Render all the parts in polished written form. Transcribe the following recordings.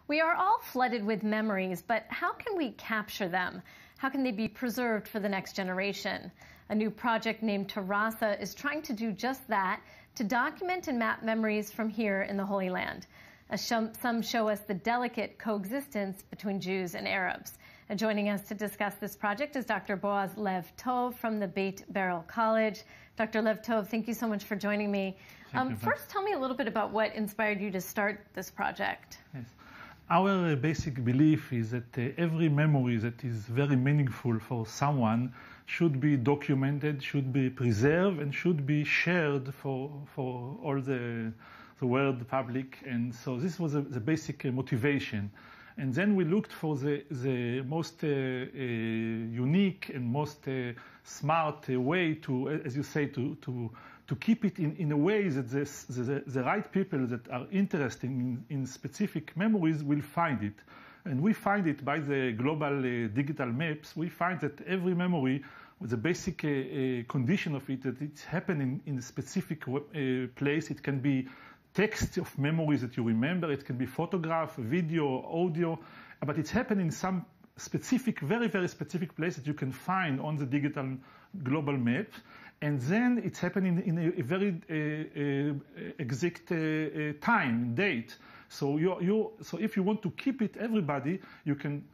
We are all flooded with memories, but how can we capture them? How can they be preserved for the next generation? A new project named Terasa is trying to do just that, to document and map memories from here in the Holy Land. Some show us the delicate coexistence between Jews and Arabs. And joining us to discuss this project is Dr. Boaz Lev-Tov from the Beit Berl College. Dr. Lev-Tov, thank you so much for joining me. First, tell me a little bit about what inspired you to start this project. Yes. Our basic belief is that every memory that is very meaningful for someone should be documented, should be preserved, and should be shared for all the world public. And so this was the basic motivation. And then we looked for the most unique and most smart way to, as you say, to keep it in a way that the right people that are interested in specific memories will find it. And we find it by the global digital maps. We find that every memory, with the basic condition of it, that it's happening in a specific place. It can be text of memories that you remember. It can be photograph, video, audio. But it's happening in some specific, very, very specific place that you can find on the digital global map. And then it's happening in a very exact time, date. So so if you want to keep it, everybody, you can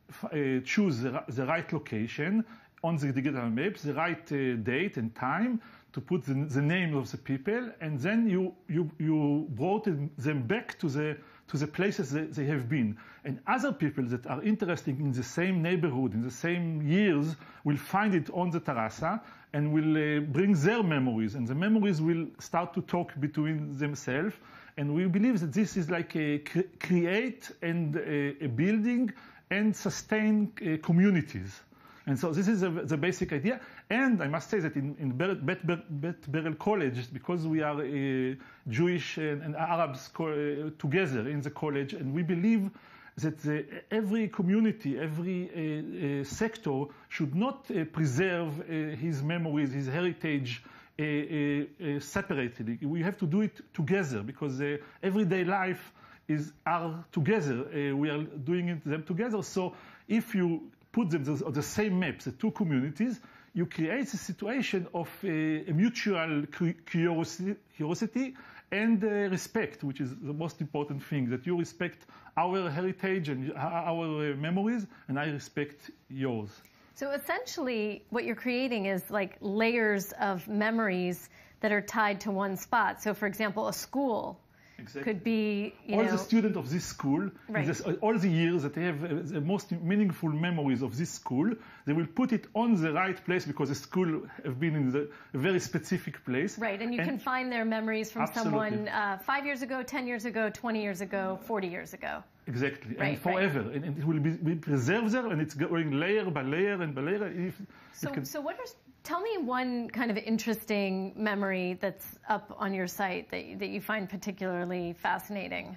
choose the right location on the digital maps, the right date and time to put the name of the people, and then you brought them back to the places that they have been. And other people that are interested in the same neighborhood, in the same years, will find it on the Terasa and will bring their memories. And the memories will start to talk between themselves. And we believe that this is like a create and a building and sustain communities. And so this is the basic idea. And I must say that in Beit Berl College, because we are Jewish and Arabs together in the college, and we believe that every community, every sector should not preserve his memories, his heritage separately. We have to do it together, because everyday life are together. We are doing them together. So if you put them on the same maps, the two communities, you create a situation of a mutual curiosity and respect, which is the most important thing, that you respect our heritage and our memories, and I respect yours. So essentially, what you're creating is like layers of memories that are tied to one spot. So for example, a school could be, all the students of this school, right. All the years that they have the most meaningful memories of this school, they will put it on the right place because the school have been in a very specific place. Right, and you can find their memories from someone 5 years ago, 10 years ago, 20 years ago, 40 years ago. Exactly, right, and forever. Right. And it will be preserved there, and it's going layer by layer and by layer. Tell me one kind of interesting memory that's up on your site that you find particularly fascinating.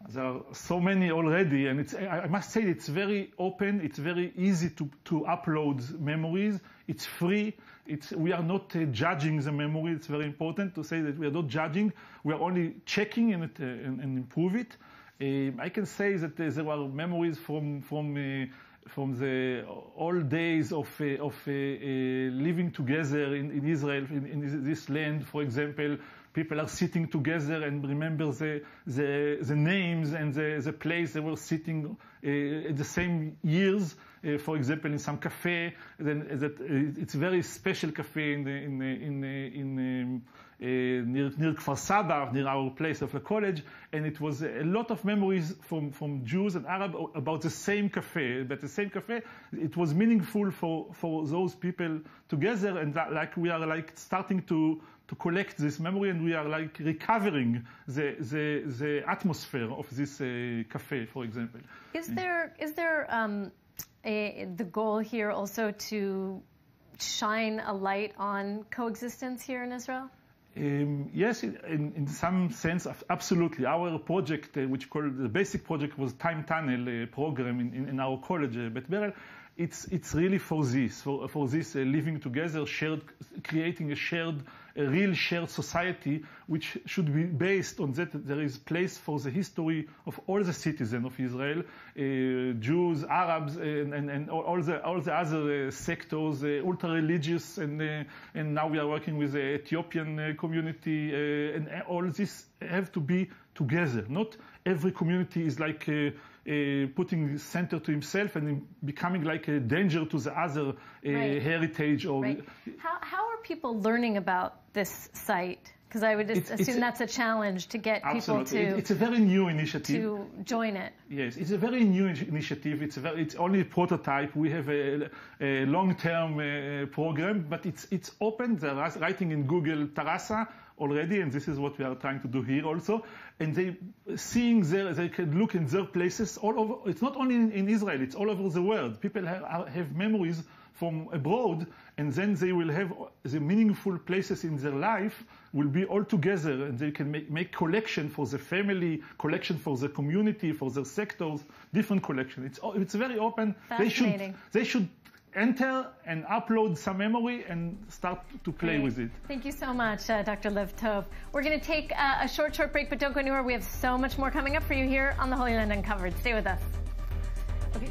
There are so many already, and I must say it's very open. It's very easy to upload memories. It's free. We are not judging the memory. It's very important to say that we are not judging. We are only checking and improve it. I can say that there are memories from the old days of living together in Israel, in this land. For example, people are sitting together and remember the names and the place they were sitting at the same years. For example, in some cafe, it's a very special cafe near Kfar Saba, near our place of the college, and it was a lot of memories from Jews and Arabs about the same cafe. But the same cafe, it was meaningful for those people together, and we are starting to collect this memory, and we are recovering the atmosphere of this cafe, for example. Is there the goal here also to shine a light on coexistence here in Israel? Yes, in some sense, absolutely. Our project, which called the basic project, was Time Tunnel program in our college, Beit Berl. It's really for this living together, creating a shared a real shared society which should be based on that there is place for the history of all the citizens of Israel, Jews, Arabs, and all the other sectors, ultra-religious, and now we are working with the Ethiopian community, and all this have to be together. Not every community is like putting center to himself and becoming like a danger to the other heritage. Or How are people learning about this site? Because I would assume that's a challenge to get people to. It's a very new initiative. To join it. Yes, it's a very new initiative. It's only a prototype. We have a long-term program, but it's open. They're writing in Google Tarasa already, and this is what we are trying to do here also. And they can look in their places all over. It's not only in Israel; it's all over the world. People have memories from abroad, and then they will have the meaningful places in their life will be all together, and they can make collection for the family, collection for the community, for their sectors, different collection. It's very open. Fascinating. They should enter and upload some memory and start to play with it. Thank you so much, Dr. Lev-Tov. We're going to take a short break, but don't go anywhere. We have so much more coming up for you here on the Holy Land Uncovered. Stay with us. Okay.